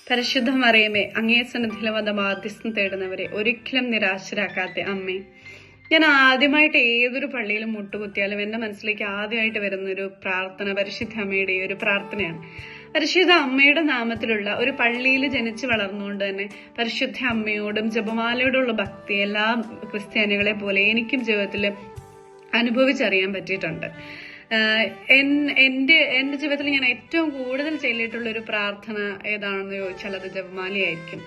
പരിശുദ്ധ മറിയമേ, അങ്ങേ സന്നിധിയിൽ വന്ന മാധ്യസ്ഥം തേടുന്നവരെ ഒരിക്കലും നിരാശരാക്കാത്ത അമ്മേ, ഞാൻ ആദ്യമായിട്ട് ഏതൊരു പള്ളിയിലും മുട്ടുകുത്തിയാലും എന്റെ മനസ്സിലേക്ക് ആദ്യമായിട്ട് വരുന്ന ഒരു പ്രാർത്ഥന പരിശുദ്ധ അമ്മയുടെ ഈ ഒരു പ്രാർത്ഥനയാണ്. പരിശുദ്ധ അമ്മയുടെ നാമത്തിലുള്ള ഒരു പള്ളിയിൽ ജനിച്ചു വളർന്നുകൊണ്ട് തന്നെ പരിശുദ്ധ അമ്മയോടും ജപമാലയോടുള്ള ഭക്തി എല്ലാ ക്രിസ്ത്യാനികളെ പോലെ എനിക്കും ജീവിതത്തിൽ അനുഭവിച്ചറിയാൻ പറ്റിയിട്ടുണ്ട്. എന്റെ ജീവിതത്തിൽ ഞാൻ ഏറ്റവും കൂടുതൽ ചെയ്തിട്ടുള്ള ഒരു പ്രാർത്ഥന ഏതാണെന്ന് ചോദിച്ചാൽ അത് ജപമാലയായിരിക്കും.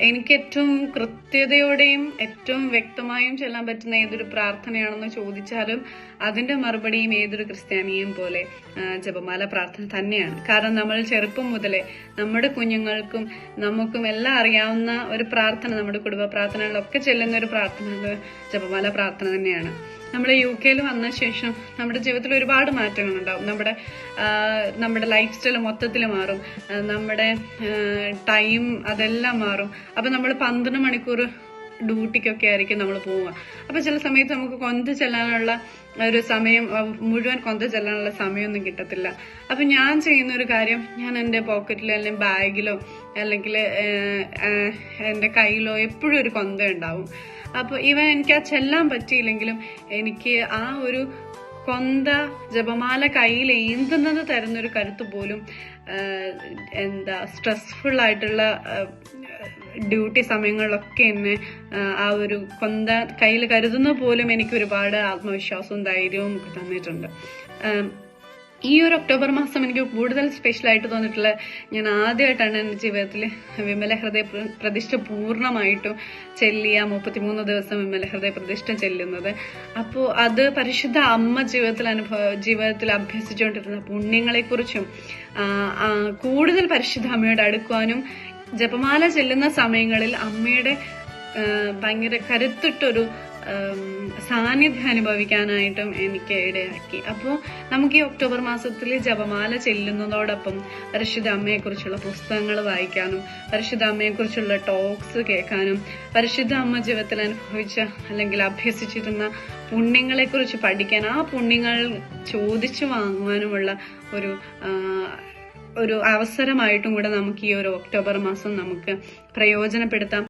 എനിക്ക് ഏറ്റവും കൃത്യതയോടെയും ഏറ്റവും വ്യക്തമായും ചെല്ലാൻ പറ്റുന്ന ഏതൊരു പ്രാർത്ഥനയാണെന്ന് ചോദിച്ചാലും അതിന്റെ മറുപടിയും ഏതൊരു ക്രിസ്ത്യാനിയും പോലെ ജപമാല പ്രാർത്ഥന തന്നെയാണ്. കാരണം നമ്മൾ ചെറുപ്പം മുതലേ നമ്മുടെ കുഞ്ഞുങ്ങൾക്കും നമുക്കും എല്ലാം അറിയാവുന്ന ഒരു പ്രാർത്ഥന, നമ്മുടെ കുടുംബ പ്രാർത്ഥനകളിലൊക്കെ ചെല്ലുന്ന ഒരു പ്രാർത്ഥന ജപമാല പ്രാർത്ഥന തന്നെയാണ്. നമ്മൾ UK വന്ന ശേഷം നമ്മുടെ ജീവിതത്തിൽ ഒരുപാട് മാറ്റങ്ങൾ ഉണ്ടാവും. നമ്മുടെ ലൈഫ് സ്റ്റൈൽ മൊത്തത്തിൽ മാറും, നമ്മുടെ ടൈം അതെല്ലാം മാറും. അപ്പൊ നമ്മൾ 12 മണിക്കൂർ ഡ്യൂട്ടിക്കൊക്കെ ആയിരിക്കും നമ്മൾ പോവുക. അപ്പൊ ചില സമയത്ത് നമുക്ക് കൊന്ത ചെല്ലാനുള്ള ഒരു സമയം, മുഴുവൻ കൊന്ത ചെല്ലാനുള്ള സമയമൊന്നും കിട്ടത്തില്ല. അപ്പൊ ഞാൻ ചെയ്യുന്ന ഒരു കാര്യം, ഞാൻ എൻ്റെ പോക്കറ്റിലോ അല്ലെങ്കിൽ ബാഗിലോ അല്ലെങ്കിൽ എൻ്റെ കയ്യിലോ എപ്പോഴും ഒരു കൊന്ത ഉണ്ടാവും. അപ്പൊ എനിക്ക് ആ ചെല്ലാൻ പറ്റിയില്ലെങ്കിലും എനിക്ക് ആ ഒരു ജപമാല കയ്യിൽ ഏന്തുന്നത് തരുന്നൊരു കരുത്ത് പോലും സ്ട്രെസ്ഫുൾ ആയിട്ടുള്ള ഡ്യൂട്ടി സമയങ്ങളിലൊക്കെ എന്നെ ആ ഒരു കയ്യിൽ കരുതുന്ന പോലും എനിക്ക് ഒരുപാട് ആത്മവിശ്വാസവും ധൈര്യവും ഒക്കെ തന്നിട്ടുണ്ട്. ഈ ഒരു ഒക്ടോബർ മാസം എനിക്ക് കൂടുതൽ സ്പെഷ്യൽ ആയിട്ട് തോന്നിയിട്ടുള്ള, ഞാൻ ആദ്യമായിട്ടാണ് എൻ്റെ ജീവിതത്തിൽ വിമല ഹൃദയ പ്രതിഷ്ഠ പൂർണ്ണമായിട്ടും ചെല്ലിയ 33 ദിവസം വിമല ഹൃദയ പ്രതിഷ്ഠ ചെല്ലുന്നത്. അപ്പോൾ അത് പരിശുദ്ധ അമ്മ ജീവിതത്തിൽ അഭ്യസിച്ചുകൊണ്ടിരുന്ന പുണ്യങ്ങളെക്കുറിച്ചും കൂടുതൽ പരിശുദ്ധ അമ്മയോട് അടുക്കുവാനും ജപമാല ചെല്ലുന്ന സമയങ്ങളിൽ അമ്മയുടെ ഭയങ്കര കരുത്തിട്ടൊരു സാന്നിധ്യം അനുഭവിക്കാനായിട്ടും എനിക്ക് ഇടയാക്കി. അപ്പോൾ നമുക്ക് ഈ ഒക്ടോബർ മാസത്തിൽ ജപമാല ചെല്ലുന്നതോടൊപ്പം പരിശുദ്ധ അമ്മയെക്കുറിച്ചുള്ള പുസ്തകങ്ങൾ വായിക്കാനും പരിശുദ്ധ അമ്മയെക്കുറിച്ചുള്ള ടോക്സ് കേൾക്കാനും പരിശുദ്ധ അമ്മ ജീവിതത്തിൽ അനുഭവിച്ച അല്ലെങ്കിൽ അഭ്യസിച്ചിരുന്ന പുണ്യങ്ങളെക്കുറിച്ച് പഠിക്കാൻ, ആ പുണ്യങ്ങൾ ചോദിച്ചു വാങ്ങുവാനുമുള്ള ഒരു അവസരമായിട്ടും കൂടെ നമുക്ക് ഈ ഒരു ഒക്ടോബർ മാസം നമുക്ക് പ്രയോജനപ്പെടുത്താം.